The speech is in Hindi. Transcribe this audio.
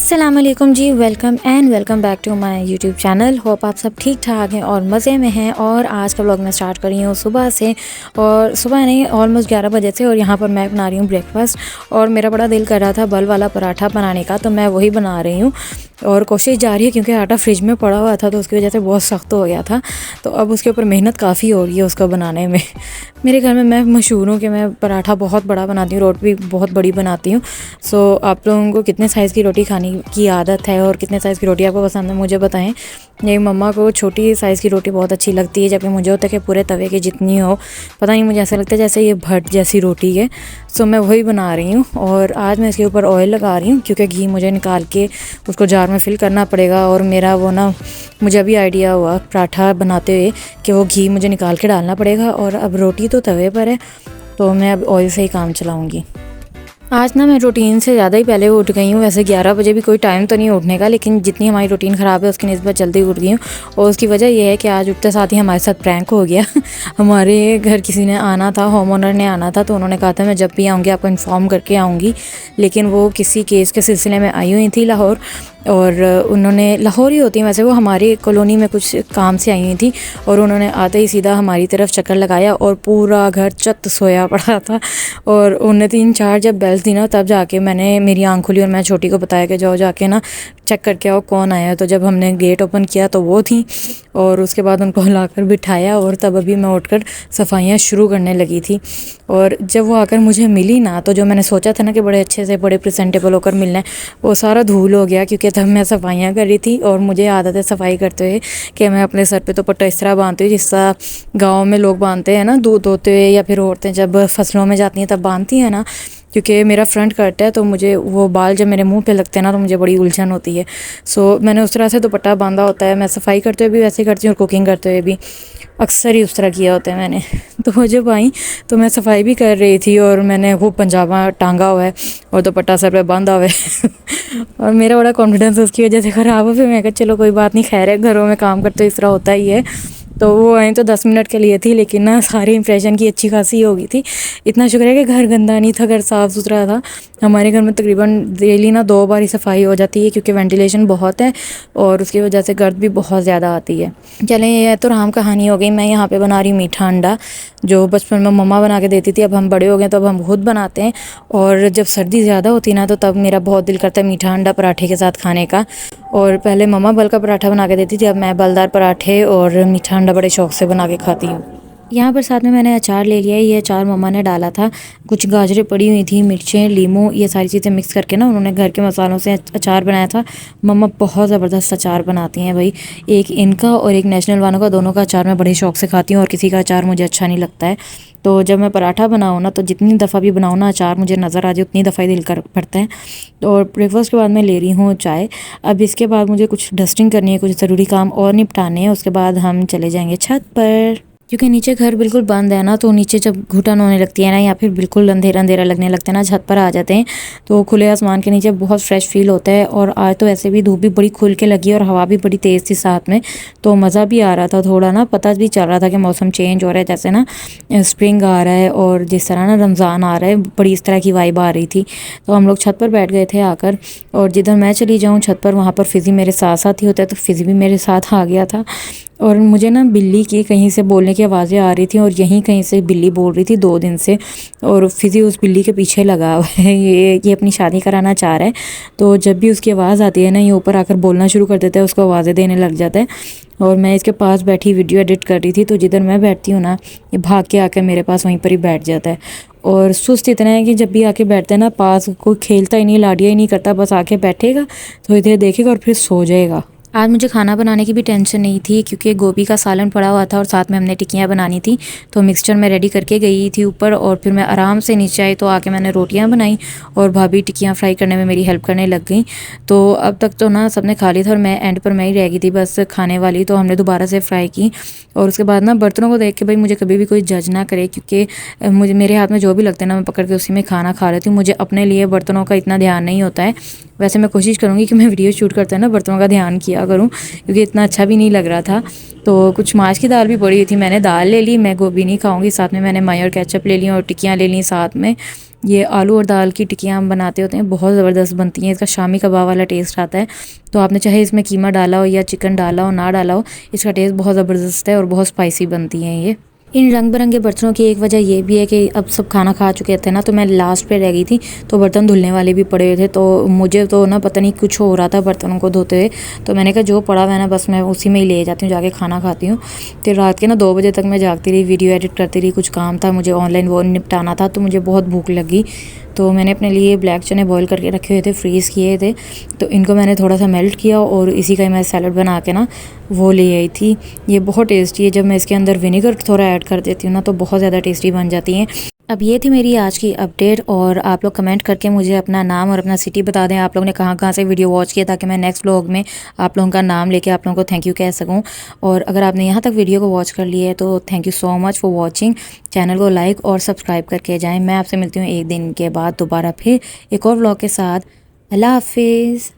अस्सलाम वालेकुम जी, welcome back to my YouTube channel. Hope आप सब ठीक ठाक हैं और मज़े में हैं। और आज का व्लॉग मैं स्टार्ट कर रही हूँ सुबह से, और सुबह नहीं ऑलमोस्ट 11 बजे से। और यहाँ पर मैं बना रही हूँ ब्रेकफास्ट। और मेरा बड़ा दिल कर रहा था बल वाला पराठा बनाने का, तो मैं वही बना रही हूँ। और कोशिश जारी है क्योंकि आटा फ्रिज में पड़ा हुआ था तो उसकी वजह से बहुत सख्त हो गया था, तो अब उसके ऊपर मेहनत काफ़ी हो रही है उसको बनाने में। मेरे घर में मैं मशहूर हूँ कि मैं पराठा बहुत बड़ा बनाती हूँ, रोटी भी बहुत बड़ी बनाती हूँ। सो आप लोगों को कितने साइज़ की रोटी खाने की आदत है और कितने साइज़ की रोटी आपको पसंद है मुझे बताएं। मेरी मम्मा को छोटी साइज़ की रोटी बहुत अच्छी लगती है, जबकि मुझे होता है कि पूरे तवे की जितनी हो। पता नहीं, मुझे ऐसा लगता है जैसे ये भट जैसी रोटी है। सो मैं वही बना रही हूँ। और आज मैं इसके ऊपर ऑयल लगा रही हूँ क्योंकि घी मुझे निकाल के उसको जार में फिल करना पड़ेगा। और मेरा वो ना, मुझे अभी आइडिया हुआ पराठा बनाते हुए कि वो घी मुझे निकाल के डालना पड़ेगा। और अब रोटी तो तवे पर है, तो मैं अब ऑयल से ही काम चलाऊँगी। आज ना मैं रूटीन से ज़्यादा ही पहले उठ गई हूँ। वैसे 11 बजे भी कोई टाइम तो नहीं उठने का, लेकिन जितनी हमारी रूटीन ख़राब है उसकी निस्बत जल्दी उठ गई हूँ। और उसकी वजह यह है कि आज उठते साथ ही हमारे साथ प्रैंक हो गया। हमारे घर किसी ने आना था, होम ओनर ने आना था, तो उन्होंने कहा था मैं जब भी आऊँगी आपको इन्फॉर्म करके आऊँगी। लेकिन वो किसी केस के सिलसिले में आई हुई थी लाहौर, और उन्होंने लाहौर ही होती हैं वैसे, वो हमारी कॉलोनी में कुछ काम से आई हुई थी। और उन्होंने आते ही सीधा हमारी तरफ चक्कर लगाया और पूरा घर चत सोया पड़ा था। और उन्हें 3-4 जब बेल्स दी ना, तब जाके मेरी आँख खुली और मैं छोटी को बताया कि जाओ जाके ना चेक करके आओ कौन आया। तो जब हमने गेट ओपन किया तो वो थी, और उसके बाद उनको हिलाकर बिठाया। और तब अभी मैं उठकर सफाइयाँ शुरू करने लगी थी। और जब वो आकर मुझे मिली ना, तो जो मैंने सोचा था ना कि बड़े अच्छे से बड़े प्रेजेंटेबल होकर मिलना है, वो सारा धूल हो गया। क्योंकि तब मैं सफाइयाँ कर रही थी और मुझे आदत है सफाई करते हुए कि मैं अपने सर पे तो पट्टा इस तरह बांधती हूँ जिस तरह गाँव में लोग बांधते हैं ना, दूध होते हुए, या फिर औरतें जब फसलों में जाती हैं तब बांधती हैं ना। क्योंकि मेरा फ्रंट कट है तो मुझे वो बाल जब मेरे मुंह पे लगते हैं ना, तो मुझे बड़ी उलझन होती है। सो मैंने उस तरह से दुपट्टा बांधा होता है। मैं सफाई करते हुए भी वैसे करती हूँ और कुकिंग करते हुए भी अक्सर ही उस तरह किया होता है मैंने। तो वो जब आई तो मैं सफाई भी कर रही थी और मैंने वो पंजाबा टांगा हुआ है और दुपट्टा सर पे बांधा हुआ है। और मेरा बड़ा कॉन्फिडेंस उसकी वजह से ख़राब हो। फिर मैं कहा चलो कोई बात नहीं, खैर है, घरों में काम करते इस तरह होता ही है। तो वो आई तो 10 मिनट के लिए थी, लेकिन ना सारी इंप्रेशन की अच्छी खासी हो गई थी। इतना शुक्र है कि घर गंदा नहीं था, घर साफ़ सुथरा था। हमारे घर में तकरीबन डेली ना 2 बार ही सफाई हो जाती है क्योंकि वेंटिलेशन बहुत है और उसकी वजह से गर्द भी बहुत ज़्यादा आती है। चलें, ये तो राम कहानी हो गई। मैं यहाँ पे बना रही हूँ मीठा अंडा, जो बचपन में मम्मा बना के देती थी। अब हम बड़े हो गए तो अब हम खुद बनाते हैं। और जब सर्दी ज़्यादा होती है ना, तो तब मेरा बहुत दिल करता है मीठा अंडा पराठे के साथ खाने का। और पहले मम्मा बल का पराठा बना के देती थी, अब मैं बलदार पराठे और मीठा अंडा बड़े शौक़ से बना के खाती हूँ। यहाँ पर साथ में मैंने अचार ले लिया है। ये अचार मम्मा ने डाला था, कुछ गाजरें पड़ी हुई थी, मिर्चें, लीमू, ये सारी चीज़ें मिक्स करके ना उन्होंने घर के मसालों से अचार बनाया था। मम्मा बहुत ज़बरदस्त अचार बनाती हैं भाई। एक इनका और एक नेशनल वालों का, दोनों का अचार मैं बड़े शौक़ से खाती हूँ और किसी का अचार मुझे अच्छा नहीं लगता है। तो जब मैं पराठा बनाऊँ ना, तो जितनी दफ़ा भी बनाऊँ ना अचार मुझे नज़र आ जाए उतनी दफ़ा ही दिल कर पड़ता है। तो और ब्रेकफास्ट के बाद मैं ले रही हूँ चाय। अब इसके बाद मुझे कुछ डस्टिंग करनी है, कुछ ज़रूरी काम और निपटाने हैं। उसके बाद हम चले जाएंगे छत पर, क्योंकि नीचे घर बिल्कुल बंद है ना, तो नीचे जब घुटन होने लगती है ना, या फिर बिल्कुल अंधेरा अंधेरा लगने लगता है ना, छत पर आ जाते हैं तो खुले आसमान के नीचे बहुत फ्रेश फील होता है। और आज तो ऐसे भी धूप भी बड़ी खुल के लगी और हवा भी बड़ी तेज़ थी साथ में, तो मज़ा भी आ रहा था। थोड़ा ना पता भी चल रहा था कि मौसम चेंज हो रहा है, जैसे ना स्प्रिंग आ रहा है और जिस तरह ना रमज़ान आ रहा है, बड़ी इस तरह की वाइब आ रही थी। तो हम लोग छत पर बैठ गए थे आकर, और जिधर मैं चली जाऊँ छत पर, वहाँ पर फ़िज़ी मेरे साथ साथ ही होता है, तो फ़िज़ी भी मेरे साथ आ गया था। और मुझे ना बिल्ली की कहीं से बोलने की आवाज़ें आ रही थी, और यहीं कहीं से बिल्ली बोल रही थी 2 दिन से। और फ़िज़ी उस बिल्ली के पीछे लगा हुआ है। ये अपनी शादी कराना चाह रहा है, तो जब भी उसकी आवाज़ आती है ना, ये ऊपर आकर बोलना शुरू कर देता है, उसको आवाज़ें देने लग जाता है। और मैं इसके पास बैठी वीडियो एडिट कर रही थी, तो जिधर मैं बैठती हूँ ना, ये भाग के आकर मेरे पास वहीं पर ही बैठ जाता है। और सुस्त इतना है कि जब भी आके बैठता है ना पास, कोई खेलता ही नहीं, लाडिया ही नहीं करता, बस आके बैठेगा, थोड़ी देर देखेगा और फिर सो जाएगा। आज मुझे खाना बनाने की भी टेंशन नहीं थी क्योंकि गोभी का सालन पड़ा हुआ था और साथ में हमने टिक्कियाँ बनानी थी, तो मिक्सचर मैं रेडी करके गई थी ऊपर। और फिर मैं आराम से नीचे आई तो आके मैंने रोटियां बनाई और भाभी टिक्कियाँ फ्राई करने में मेरी हेल्प करने लग गई। तो अब तक तो ना सबने खा लिया था और मैं एंड पर मैं ही रह गई थी बस खाने वाली, तो हमने दोबारा से फ्राई की। और उसके बाद ना बर्तनों को देख के भाई मुझे कभी भी कोई जज ना करे, क्योंकि मुझे मेरे हाथ में जो भी लगता है ना, मैं पकड़ के उसी में खाना खा लेती हूँ। मुझे अपने लिए बर्तनों का इतना ध्यान नहीं होता है। वैसे मैं कोशिश करूँगी कि मैं वीडियो शूट करते हैं ना बर्तनों का ध्यान किया करूँ, क्योंकि इतना अच्छा भी नहीं लग रहा था। तो कुछ माश की दाल भी पड़ी हुई थी, मैंने दाल ले ली, मैं गोभी नहीं खाऊंगी। साथ में मैंने मायो और केचप ले ली और टिक्कियाँ ले ली साथ में। ये आलू और दाल की टिक्कियाँ हम बनाते होते हैं, बहुत ज़बरदस्त बनती हैं। इसका शामी कबाब वाला टेस्ट आता है। तो आपने चाहे इसमें कीमा डाला हो या चिकन डाला हो ना डाला हो, इसका टेस्ट बहुत ज़बरदस्त है और बहुत स्पाइसी बनती हैं ये। इन रंग बिरंगे बर्तनों की एक वजह ये भी है कि अब सब खाना खा चुके थे ना, तो मैं लास्ट पे रह गई थी, तो बर्तन धुलने वाले भी पड़े हुए थे। तो मुझे तो ना पता नहीं कुछ हो रहा था बर्तनों को धोते हुए, तो मैंने कहा जो पड़ा हुआ है ना बस मैं उसी में ही ले जाती हूँ, जाके खाना खाती हूँ। तो रात के ना 2 बजे तक मैं जागती रही, वीडियो एडिट करती रही, कुछ काम था मुझे ऑनलाइन वो निपटाना था, तो मुझे बहुत भूख लगी। तो मैंने अपने लिए ब्लैक चने बॉईल करके रखे हुए थे, फ्रीज़ किए थे, तो इनको मैंने थोड़ा सा मेल्ट किया और इसी का ही मैं सैलड बना के ना वो ले आई थी। ये बहुत टेस्टी है, जब मैं इसके अंदर विनेगर थोड़ा ऐड कर देती हूँ ना तो बहुत ज़्यादा टेस्टी बन जाती हैं। अब ये थी मेरी आज की अपडेट, और आप लोग कमेंट करके मुझे अपना नाम और अपना सिटी बता दें आप लोगों ने कहाँ कहाँ से वीडियो वॉच किया, ताकि मैं नेक्स्ट व्लॉग में आप लोगों का नाम लेके आप लोगों को थैंक यू कह सकूं। और अगर आपने यहाँ तक वीडियो को वॉच कर लिया है तो thank you so much for watching. Channel को लाइक और सब्सक्राइब करके जाएँ। मैं आपसे मिलती हूँ एक दिन के बाद दोबारा फिर एक और व्लॉग के साथ। अल्लाह हाफिज़।